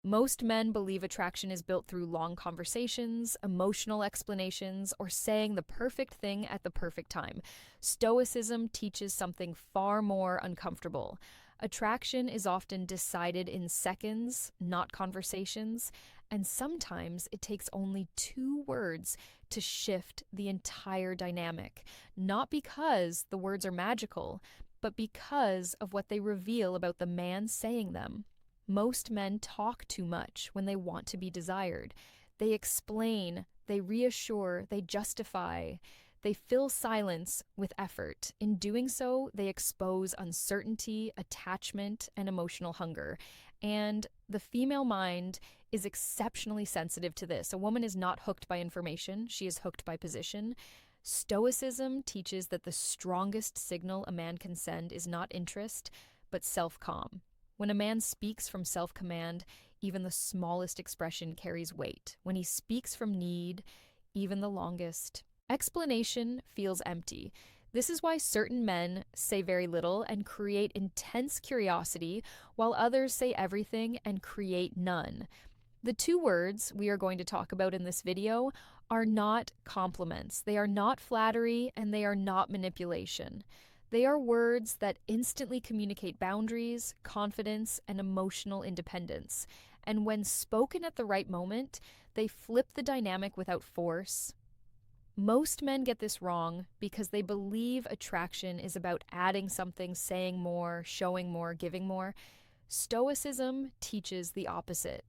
Most men believe attraction is built through long conversations, emotional explanations, or saying the perfect thing at the perfect time. Stoicism teaches something far more uncomfortable. Attraction is often decided in seconds, not conversations, and sometimes it takes only 2 words to shift the entire dynamic. Not because the words are magical, but because of what they reveal about the man saying them. Most men talk too much when they want to be desired. They explain, they reassure, they justify. They fill silence with effort. In doing so, they expose uncertainty, attachment, and emotional hunger. And the female mind is exceptionally sensitive to this. A woman is not hooked by information, she is hooked by position. Stoicism teaches that the strongest signal a man can send is not interest, but self-calm. When a man speaks from self-command, even the smallest expression carries weight. When he speaks from need, even the longest explanation feels empty. This is why certain men say very little and create intense curiosity, while others say everything and create none. The 2 words we are going to talk about in this video are not compliments. They are not flattery, and they are not manipulation. They are words that instantly communicate boundaries, confidence, and emotional independence. And when spoken at the right moment, they flip the dynamic without force. Most men get this wrong because they believe attraction is about adding something, saying more, showing more, giving more. Stoicism teaches the opposite.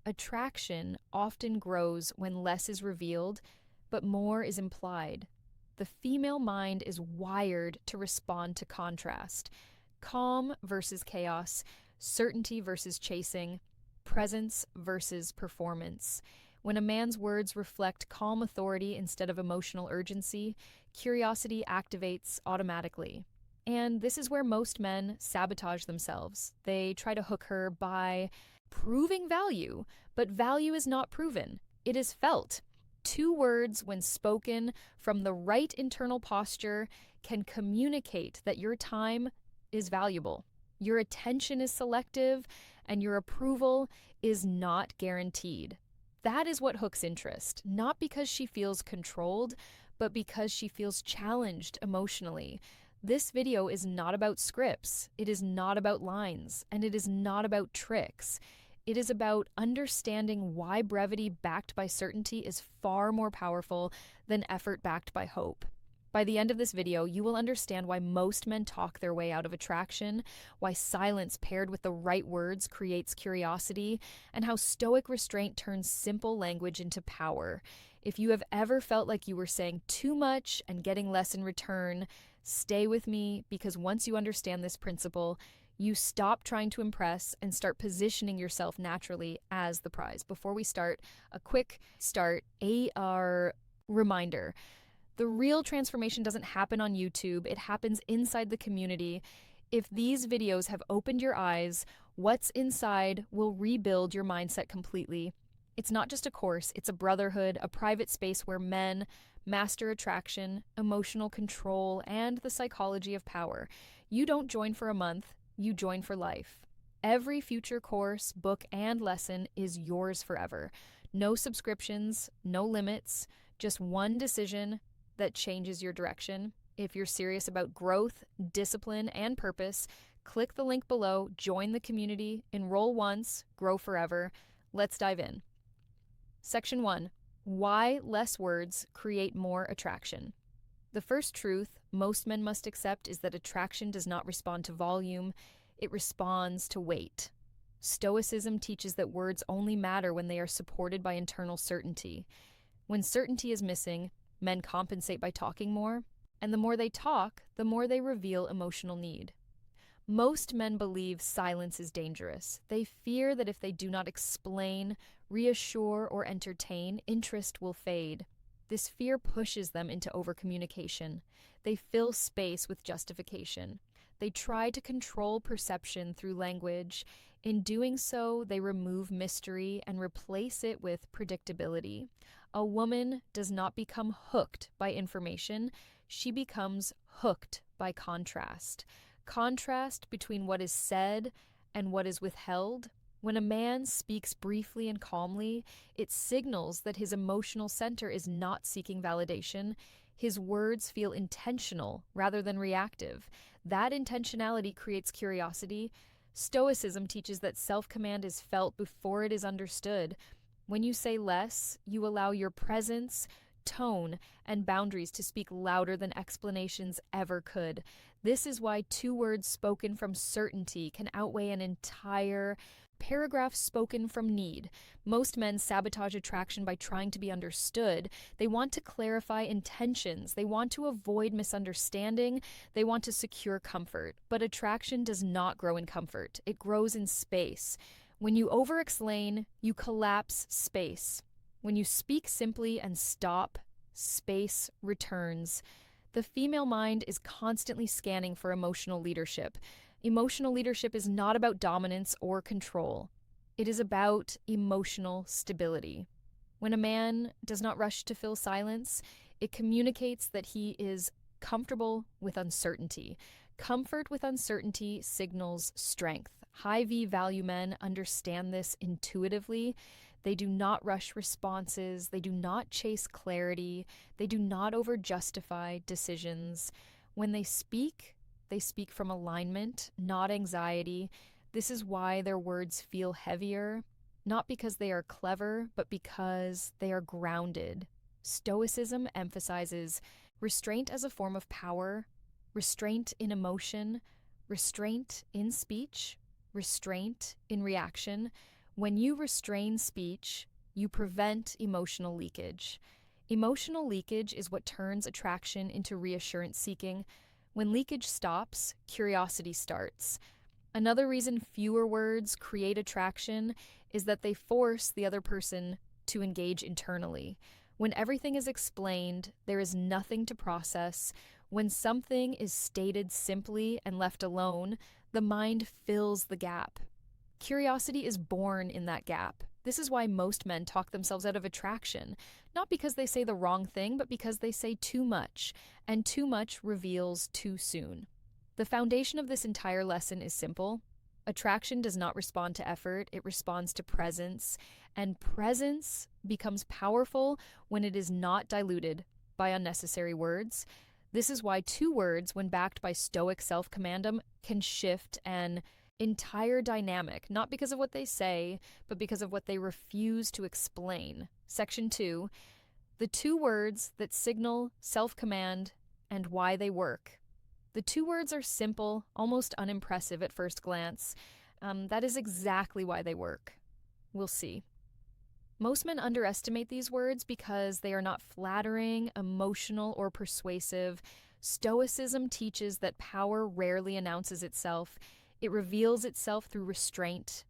Attraction often grows when less is revealed, but more is implied. The female mind is wired to respond to contrast. Calm versus chaos, certainty versus chasing, presence versus performance. When a man's words reflect calm authority instead of emotional urgency, curiosity activates automatically. And this is where most men sabotage themselves. They try to hook her by proving value, but value is not proven, it is felt. 2 words, when spoken from the right internal posture, can communicate that your time is valuable, your attention is selective, and your approval is not guaranteed. That is what hooks interest, not because she feels controlled, but because she feels challenged emotionally. This video is not about scripts, it is not about lines, and it is not about tricks. It is about understanding why brevity backed by certainty is far more powerful than effort backed by hope. By the end of this video, you will understand why most men talk their way out of attraction, why silence paired with the right words creates curiosity, and how stoic restraint turns simple language into power. If you have ever felt like you were saying too much and getting less in return, stay with me, because once you understand this principle, you stop trying to impress and start positioning yourself naturally as the prize. Before we start, a quick AR reminder. The real transformation doesn't happen on YouTube, it happens inside the community. If these videos have opened your eyes, what's inside will rebuild your mindset completely. It's not just a course, it's a brotherhood, a private space where men master attraction, emotional control, and the psychology of power. You don't join for a month, you join for life. Every future course, book, and lesson is yours forever. No subscriptions, no limits, just one decision that changes your direction. If you're serious about growth, discipline, and purpose, click the link below, join the community, enroll once, grow forever. Let's dive in. Section 1. Why less words create more attraction. The first truth most men must accept is that attraction does not respond to volume, it responds to weight. Stoicism teaches that words only matter when they are supported by internal certainty. When certainty is missing, men compensate by talking more, and the more they talk, the more they reveal emotional need. Most men believe silence is dangerous. They fear that if they do not explain, reassure, or entertain, interest will fade. This fear pushes them into overcommunication. They fill space with justification. They try to control perception through language. In doing so, they remove mystery and replace it with predictability. A woman does not become hooked by information, she becomes hooked by contrast. Contrast between what is said and what is withheld, When a man speaks briefly and calmly, it signals that his emotional center is not seeking validation. His words feel intentional rather than reactive. That intentionality creates curiosity. Stoicism teaches that self-command is felt before it is understood. When you say less, you allow your presence, tone, and boundaries to speak louder than explanations ever could. This is why two words spoken from certainty can outweigh an entire paragraph spoken from need. Most men sabotage attraction by trying to be understood. They want to clarify intentions. They want to avoid misunderstanding. They want to secure comfort. But attraction does not grow in comfort. It grows in space. When you over-explain, you collapse space. When you speak simply and stop, space returns. The female mind is constantly scanning for emotional leadership. Emotional leadership is not about dominance or control. It is about emotional stability. When a man does not rush to fill silence, it communicates that he is comfortable with uncertainty. Comfort with uncertainty signals strength. High V value men understand this intuitively. They do not rush responses. They do not chase clarity. They do not over-justify decisions. When they speak from alignment, not anxiety. This is why their words feel heavier, not because they are clever, but because they are grounded. Stoicism emphasizes restraint as a form of power, restraint in emotion, restraint in speech, restraint in reaction. When you restrain speech, you prevent emotional leakage. Emotional leakage is what turns attraction into reassurance seeking. When leakage stops, curiosity starts. Another reason fewer words create attraction is that they force the other person to engage internally. When everything is explained, there is nothing to process. When something is stated simply and left alone, the mind fills the gap. Curiosity is born in that gap. This is why most men talk themselves out of attraction, not because they say the wrong thing, but because they say too much, and too much reveals too soon. The foundation of this entire lesson is simple. Attraction does not respond to effort, it responds to presence, and presence becomes powerful when it is not diluted by unnecessary words. This is why two words, when backed by stoic self-command, can shift an entire dynamic, not because of what they say, but because of what they refuse to explain. Section 2, the two words that signal self-command and why they work. The two words are simple, almost unimpressive at first glance. That is exactly why they work. We'll see. Most men underestimate these words because they are not flattering, emotional, or persuasive. Stoicism teaches that power rarely announces itself. It reveals itself through restraint.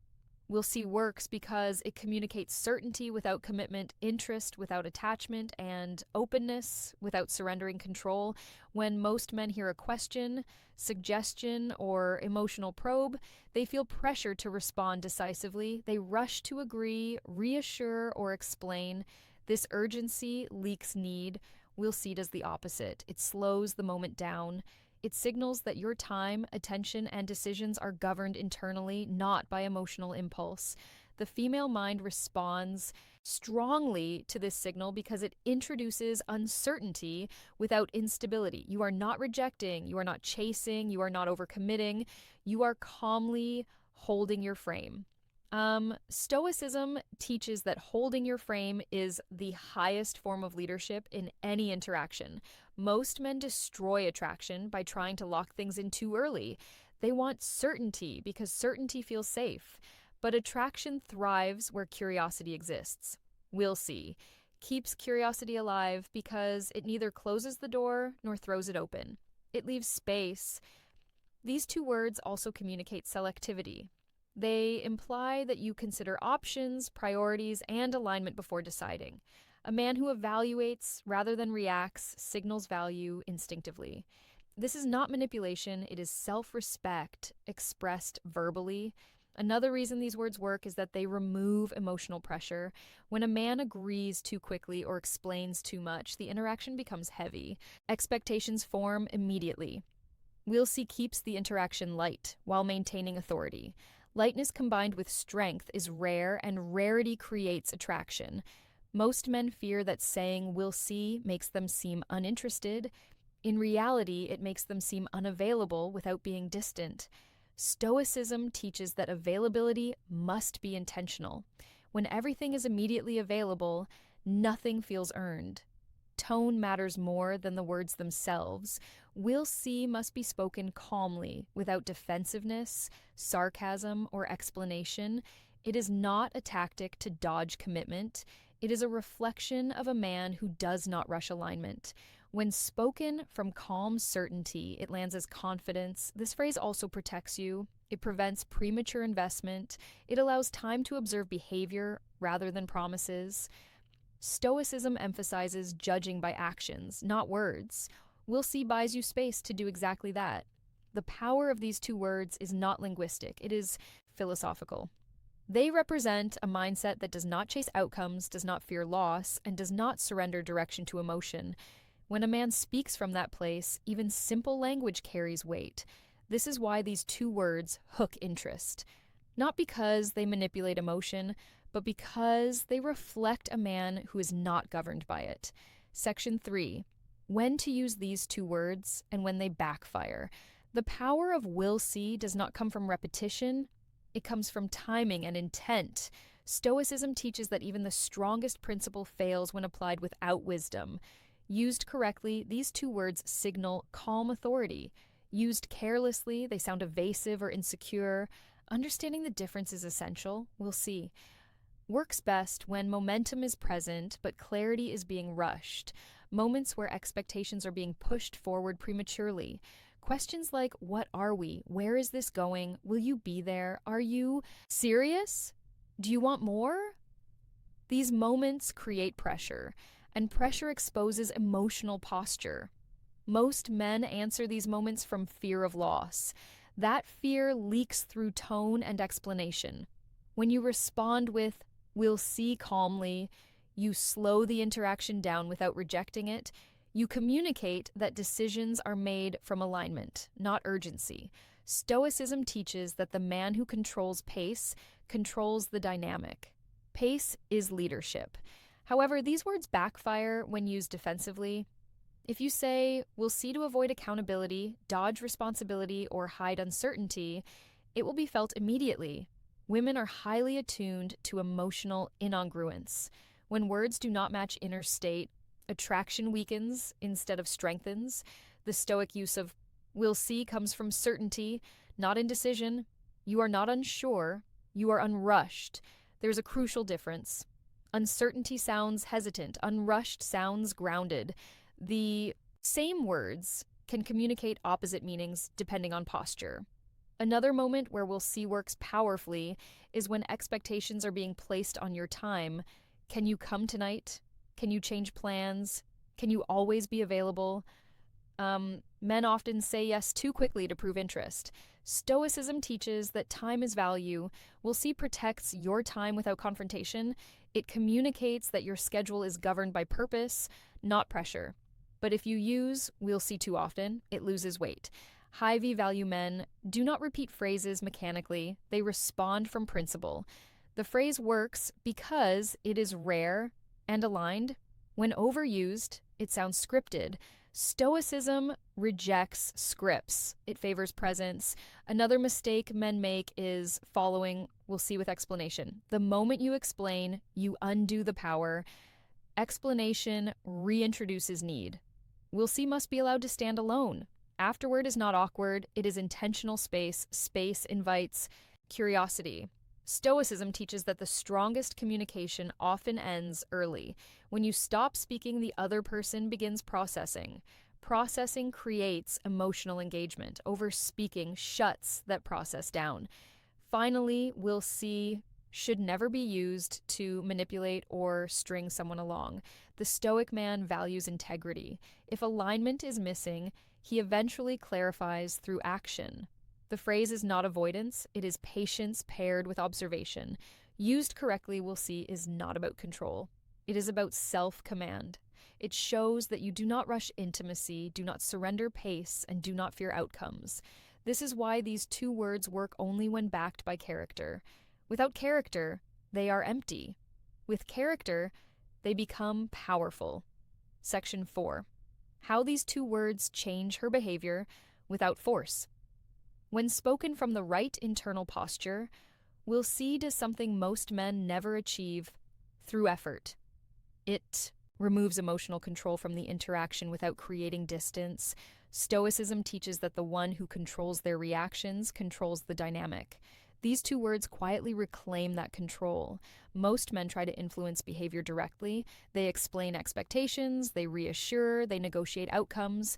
We'll see works because it communicates certainty without commitment, interest without attachment, and openness without surrendering control. When most men hear a question, suggestion, or emotional probe, they feel pressure to respond decisively. They rush to agree, reassure, or explain. This urgency leaks need. We'll see does the opposite. It slows the moment down. It signals that your time, attention, and decisions are governed internally, not by emotional impulse. The female mind responds strongly to this signal because it introduces uncertainty without instability. You are not rejecting, you are not chasing, you are not overcommitting, you are calmly holding your frame. Stoicism teaches that holding your frame is the highest form of leadership in any interaction. Most men destroy attraction by trying to lock things in too early. They want certainty because certainty feels safe. But attraction thrives where curiosity exists. We'll see. Keeps curiosity alive because it neither closes the door nor throws it open. It leaves space. These two words also communicate selectivity. They imply that you consider options, priorities, and alignment before deciding. A man who evaluates rather than reacts signals value instinctively. This is not manipulation, it is self-respect expressed verbally. Another reason these words work is that they remove emotional pressure. When a man agrees too quickly or explains too much, the interaction becomes heavy. Expectations form immediately. We'll see keeps the interaction light while maintaining authority. Lightness combined with strength is rare, and rarity creates attraction. Most men fear that saying "we'll see" makes them seem uninterested. In reality, it makes them seem unavailable without being distant. Stoicism teaches that availability must be intentional. When everything is immediately available, nothing feels earned. Tone matters more than the words themselves. "We'll see" must be spoken calmly, without defensiveness, sarcasm, or explanation. It is not a tactic to dodge commitment. It is a reflection of a man who does not rush alignment. When spoken from calm certainty, it lands as confidence. This phrase also protects you. It prevents premature investment. It allows time to observe behavior rather than promises. Stoicism emphasizes judging by actions, not words. "We'll see" buys you space to do exactly that. The power of these two words is not linguistic, it is philosophical. They represent a mindset that does not chase outcomes, does not fear loss, and does not surrender direction to emotion. When a man speaks from that place, even simple language carries weight. This is why these two words hook interest. Not because they manipulate emotion, but because they reflect a man who is not governed by it. Section 3. When to use these two words and when they backfire. The power of "will see" does not come from repetition, it comes from timing and intent. Stoicism teaches that even the strongest principle fails when applied without wisdom. Used correctly, these two words signal calm authority. Used carelessly, they sound evasive or insecure. Understanding the difference is essential. "We'll see" works best when momentum is present, but clarity is being rushed. Moments where expectations are being pushed forward prematurely. Questions like, "What are we? Where is this going? Will you be there? Are you serious? Do you want more?" These moments create pressure, and pressure exposes emotional posture. Most men answer these moments from fear of loss. That fear leaks through tone and explanation. When you respond with "we'll see" calmly, you slow the interaction down without rejecting it. You communicate that decisions are made from alignment, not urgency. Stoicism teaches that the man who controls pace controls the dynamic. Pace is leadership. However, these words backfire when used defensively. If you say "we'll see" to avoid accountability, dodge responsibility, or hide uncertainty, it will be felt immediately. Women are highly attuned to emotional incongruence. When words do not match inner state, attraction weakens instead of strengthens. The Stoic use of "we'll see" comes from certainty, not indecision. You are not unsure, you are unrushed. There's a crucial difference. Uncertainty sounds hesitant, unrushed sounds grounded. The same words can communicate opposite meanings depending on posture. Another moment where "we'll see" works powerfully is when expectations are being placed on your time. Can you come tonight? Can you change plans? Can you always be available? Men often say yes too quickly to prove interest. Stoicism teaches that time is value. "We'll see" protects your time without confrontation. It communicates that your schedule is governed by purpose, not pressure. But if you use "we'll see" too often, it loses weight. High V value men do not repeat phrases mechanically, they respond from principle. The phrase works because it is rare and aligned. When overused, it sounds scripted. Stoicism rejects scripts. It favors presence. Another mistake men make is following "we'll see" with explanation. The moment you explain, you undo the power. Explanation reintroduces need. "We'll see" must be allowed to stand alone. Afterward is not awkward, it is intentional space. Space invites curiosity. Stoicism teaches that the strongest communication often ends early. When you stop speaking, the other person begins processing. Processing creates emotional engagement. Over-speaking shuts that process down. Finally, "we'll see" should never be used to manipulate or string someone along. The Stoic man values integrity. If alignment is missing, he eventually clarifies through action. The phrase is not avoidance, it is patience paired with observation. Used correctly, "we'll see" is not about control. It is about self-command. It shows that you do not rush intimacy, do not surrender pace, and do not fear outcomes. This is why these two words work only when backed by character. Without character, they are empty. With character, they become powerful. Section 4. How these two words change her behavior without force. When spoken from the right internal posture, we'll see does something most men never achieve through effort. It removes emotional control from the interaction without creating distance. Stoicism teaches that the one who controls their reactions controls the dynamic. These two words quietly reclaim that control. Most men try to influence behavior directly. They explain expectations, they reassure, they negotiate outcomes.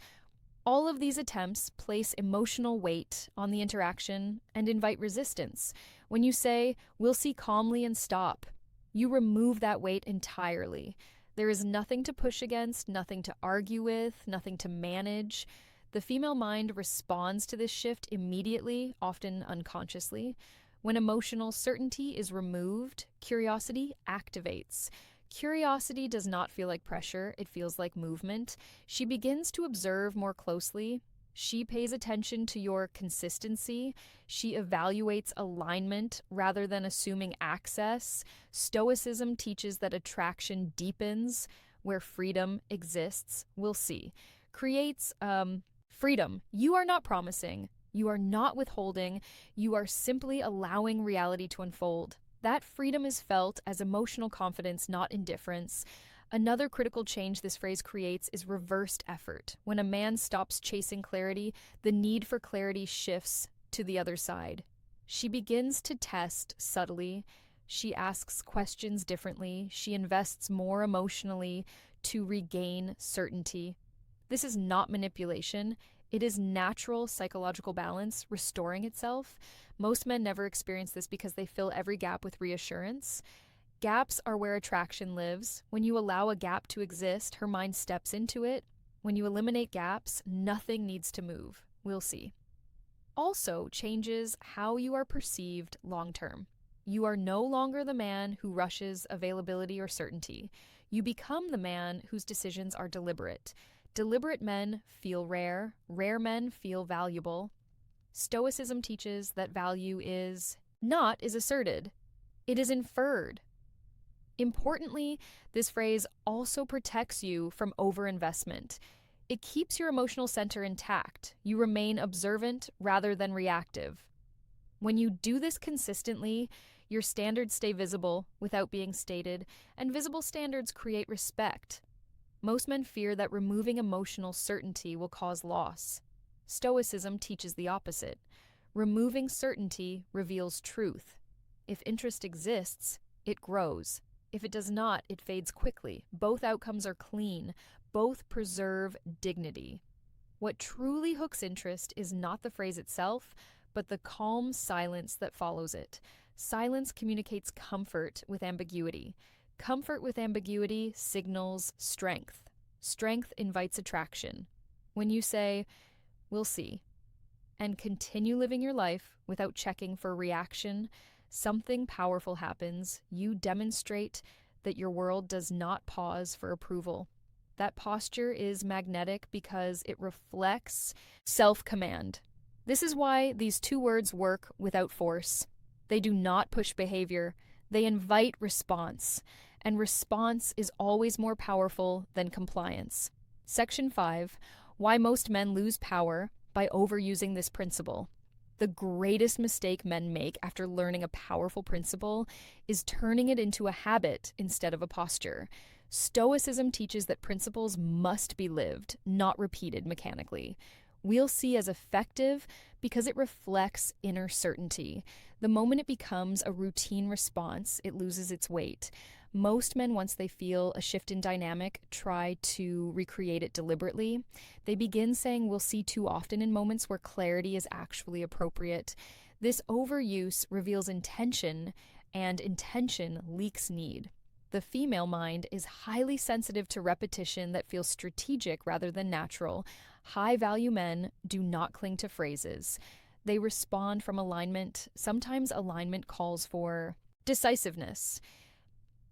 All of these attempts place emotional weight on the interaction and invite resistance. When you say, "We'll see calmly and stop," you remove that weight entirely. There is nothing to push against, nothing to argue with, nothing to manage. The female mind responds to this shift immediately, often unconsciously. When emotional certainty is removed, curiosity activates. Curiosity does not feel like pressure, it feels like movement. She begins to observe more closely. She pays attention to your consistency. She evaluates alignment rather than assuming access. Stoicism teaches that attraction deepens where freedom exists. We'll see. Creates freedom. You are not promising. You are not withholding. You are simply allowing reality to unfold. That freedom is felt as emotional confidence, not indifference. Another critical change this phrase creates is reversed effort. When a man stops chasing clarity, the need for clarity shifts to the other side. She begins to test subtly. She asks questions differently. She invests more emotionally to regain certainty. This is not manipulation. It is natural psychological balance restoring itself. Most men never experience this because they fill every gap with reassurance. Gaps are where attraction lives. When you allow a gap to exist, her mind steps into it. When you eliminate gaps, nothing needs to move. We'll see. Also changes how you are perceived long term. You are no longer the man who rushes availability or certainty. You become the man whose decisions are deliberate. Deliberate men feel rare. Rare men feel valuable. Stoicism teaches that value is asserted. It is inferred. Importantly, this phrase also protects you from overinvestment. It keeps your emotional center intact. You remain observant rather than reactive. When you do this consistently, your standards stay visible without being stated, and visible standards create respect. Most men fear that removing emotional certainty will cause loss. Stoicism teaches the opposite. Removing certainty reveals truth. If interest exists, it grows. If it does not, it fades quickly. Both outcomes are clean. Both preserve dignity. What truly hooks interest is not the phrase itself, but the calm silence that follows it. Silence communicates comfort with ambiguity. Comfort with ambiguity signals strength. Strength invites attraction. When you say, "We'll see," and continue living your life without checking for reaction, something powerful happens. You demonstrate that your world does not pause for approval. That posture is magnetic because it reflects self-command. This is why these two words work without force. They do not push behavior. They invite response. And response is always more powerful than compliance. Section 5, why most men lose power by overusing this principle. The greatest mistake men make after learning a powerful principle is turning it into a habit instead of a posture. Stoicism teaches that principles must be lived, not repeated mechanically. We'll see as effective because it reflects inner certainty. The moment it becomes a routine response, it loses its weight. Most men, once they feel a shift in dynamic, try to recreate it deliberately. They begin saying "we'll see" too often in moments where clarity is actually appropriate. This overuse reveals intention, and intention leaks need. The female mind is highly sensitive to repetition that feels strategic rather than natural. High-value men do not cling to phrases. They respond from alignment. Sometimes alignment calls for decisiveness.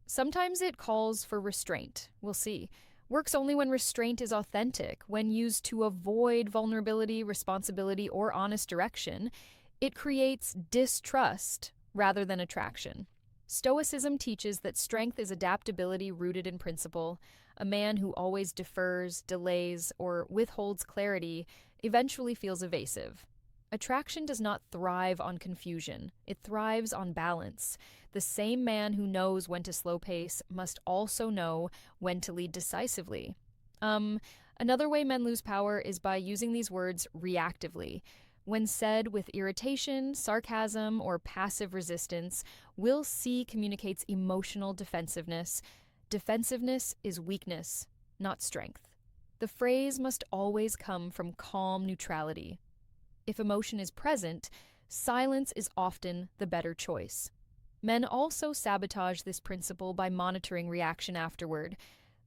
Sometimes it calls for restraint. We'll see. works only when restraint is authentic, when used to avoid vulnerability, responsibility, or honest direction. It creates distrust rather than attraction. Stoicism teaches that strength is adaptability rooted in principle. A man who always defers, delays, or withholds clarity eventually feels evasive. Attraction does not thrive on confusion, it thrives on balance. The same man who knows when to slow pace must also know when to lead decisively. Another way men lose power is by using these words reactively. When said with irritation, sarcasm, or passive resistance, will see communicates emotional defensiveness. Defensiveness is weakness, not strength. The phrase must always come from calm neutrality. If emotion is present, silence is often the better choice. Men also sabotage this principle by monitoring reaction afterward.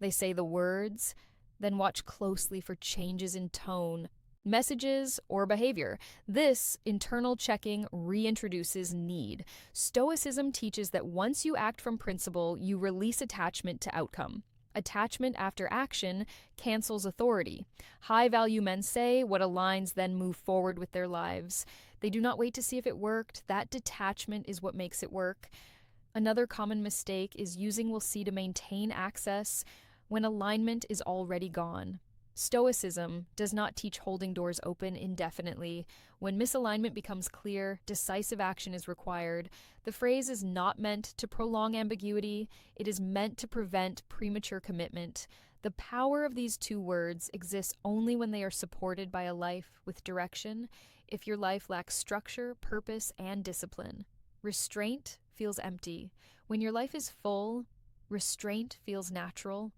They say the words, then watch closely for changes in tone, messages, or behavior. This internal checking reintroduces need. Stoicism teaches that once you act from principle, you release attachment to outcome. Attachment after action cancels authority. High-value men say what aligns, then move forward with their lives. They do not wait to see if it worked. That detachment is what makes it work. Another common mistake is using will see to maintain access when alignment is already gone. Stoicism does not teach holding doors open indefinitely. When misalignment becomes clear, decisive action is required. The phrase is not meant to prolong ambiguity, it is meant to prevent premature commitment. The power of these two words exists only when they are supported by a life with direction. If your life lacks structure, purpose, and discipline, restraint feels empty. When your life is full, restraint feels natural.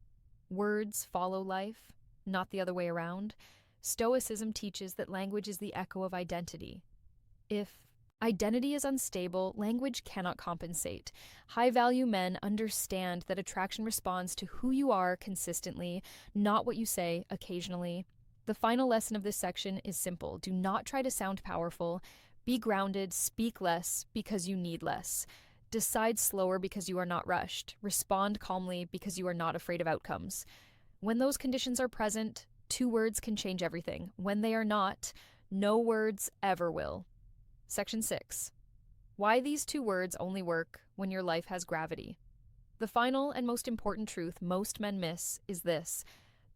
Words follow life, not the other way around. Stoicism teaches that language is the echo of identity. If identity is unstable, language cannot compensate. High-value men understand that attraction responds to who you are consistently, not what you say occasionally. The final lesson of this section is simple. Do not try to sound powerful. Be grounded, speak less because you need less. Decide slower because you are not rushed. Respond calmly because you are not afraid of outcomes. When those conditions are present, two words can change everything. When they are not, no words ever will. Section 6. Why these two words only work when your life has gravity. The final and most important truth most men miss is this.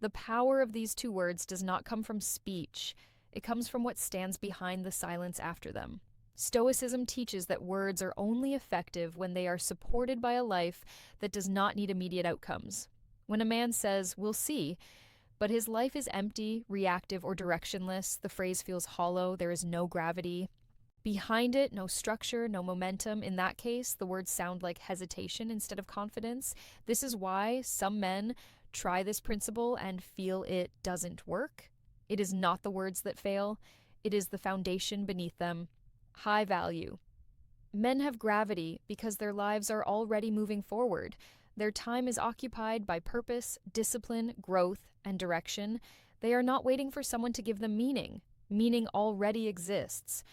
The power of these two words does not come from speech. It comes from what stands behind the silence after them. Stoicism teaches that words are only effective when they are supported by a life that does not need immediate outcomes. When a man says, "We'll see," but his life is empty, reactive, or directionless, the phrase feels hollow, there is no gravity. Behind it, no structure, no momentum. In that case, the words sound like hesitation instead of confidence. This is why some men try this principle and feel it doesn't work. It is not the words that fail. It is the foundation beneath them. High value. Men have gravity because their lives are already moving forward. Their time is occupied by purpose, discipline, growth, and direction. They are not waiting for someone to give them meaning. Meaning already exists.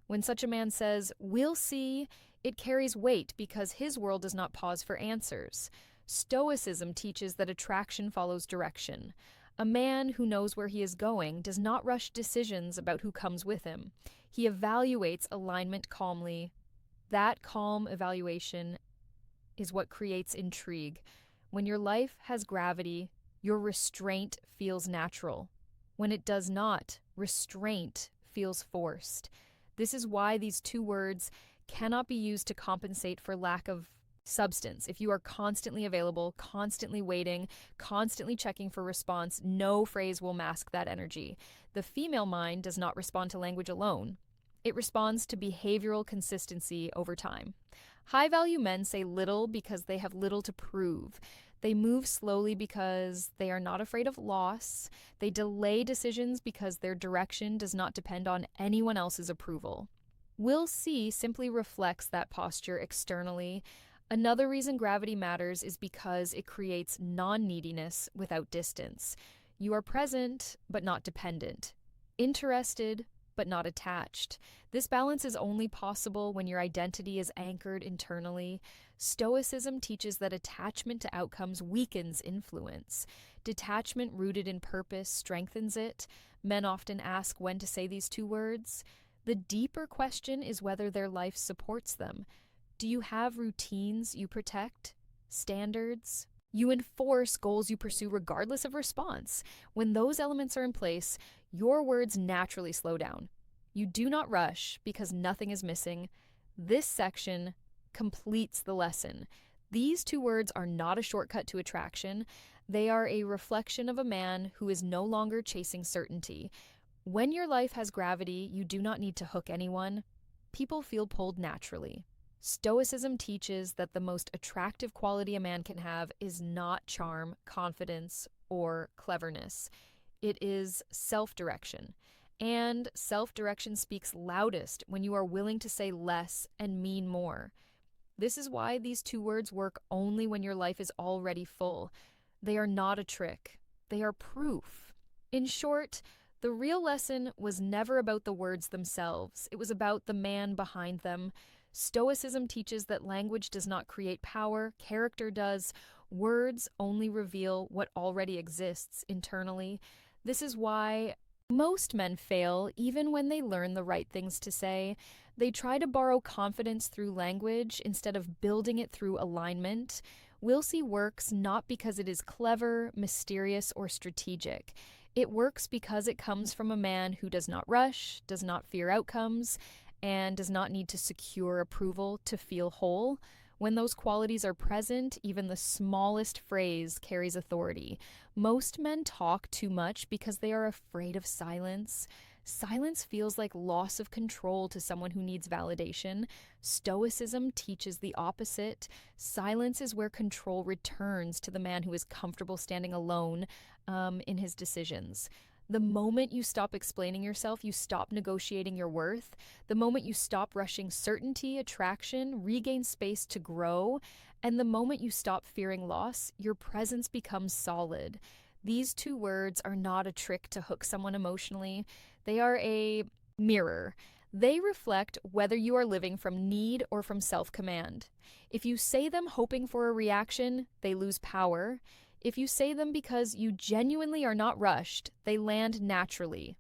When such a man says, "We'll see," it carries weight because his world does not pause for answers. Stoicism teaches that attraction follows direction. A man who knows where he is going does not rush decisions about who comes with him. He evaluates alignment calmly. That calm evaluation is what creates intrigue. When your life has gravity, your restraint feels natural. When it does not, restraint feels forced. This is why these two words cannot be used to compensate for lack of substance. If you are constantly available, constantly waiting, constantly checking for response, no phrase will mask that energy. The female mind does not respond to language alone. It responds to behavioral consistency over time. High-value men say little because they have little to prove. They move slowly because they are not afraid of loss. They delay decisions because their direction does not depend on anyone else's approval. "We'll see" simply reflects that posture externally. Another reason gravity matters is because it creates non-neediness without distance. You are present, but not dependent. Interested, but not attached. This balance is only possible when your identity is anchored internally. Stoicism teaches that attachment to outcomes weakens influence. Detachment rooted in purpose strengthens it. Men often ask when to say these two words. The deeper question is whether their life supports them. Do you have routines you protect? Standards? You enforce goals you pursue regardless of response. When those elements are in place, your words naturally slow down. You do not rush because nothing is missing. This section completes the lesson. These two words are not a shortcut to attraction. They are a reflection of a man who is no longer chasing certainty. When your life has gravity, you do not need to hook anyone. People feel pulled naturally. Stoicism teaches that the most attractive quality a man can have is not charm, confidence, or cleverness. It is self-direction. And self-direction speaks loudest when you are willing to say less and mean more. This is why these two words work only when your life is already full. They are not a trick. They are proof. In short, the real lesson was never about the words themselves. It was about the man behind them. Stoicism teaches that language does not create power, character does. Words only reveal what already exists internally. This is why most men fail even when they learn the right things to say. They try to borrow confidence through language instead of building it through alignment. We'll see works not because it is clever, mysterious, or strategic. It works because it comes from a man who does not rush, does not fear outcomes, and does not need to secure approval to feel whole. When those qualities are present, even the smallest phrase carries authority. Most men talk too much because they are afraid of silence. Silence feels like loss of control to someone who needs validation. Stoicism teaches the opposite. Silence is where control returns to the man who is comfortable standing alone in his decisions. The moment you stop explaining yourself, you stop negotiating your worth. The moment you stop rushing certainty, attraction, regain space to grow. And the moment you stop fearing loss, your presence becomes solid. These two words are not a trick to hook someone emotionally. They are a mirror. They reflect whether you are living from need or from self-command. If you say them hoping for a reaction, they lose power. If you say them because you genuinely are not rushed, they land naturally.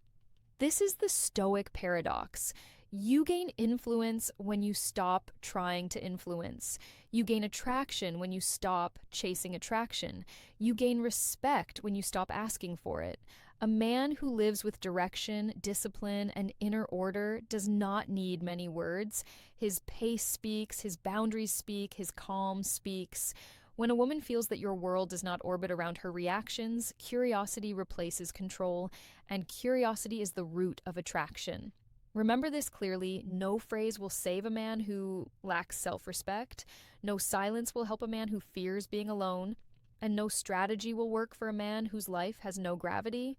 This is the Stoic paradox. You gain influence when you stop trying to influence. You gain attraction when you stop chasing attraction. You gain respect when you stop asking for it. A man who lives with direction, discipline, and inner order does not need many words. His pace speaks, his boundaries speak, his calm speaks. When a woman feels that your world does not orbit around her reactions, curiosity replaces control, and curiosity is the root of attraction. Remember this clearly: no phrase will save a man who lacks self-respect, no silence will help a man who fears being alone, and no strategy will work for a man whose life has no gravity.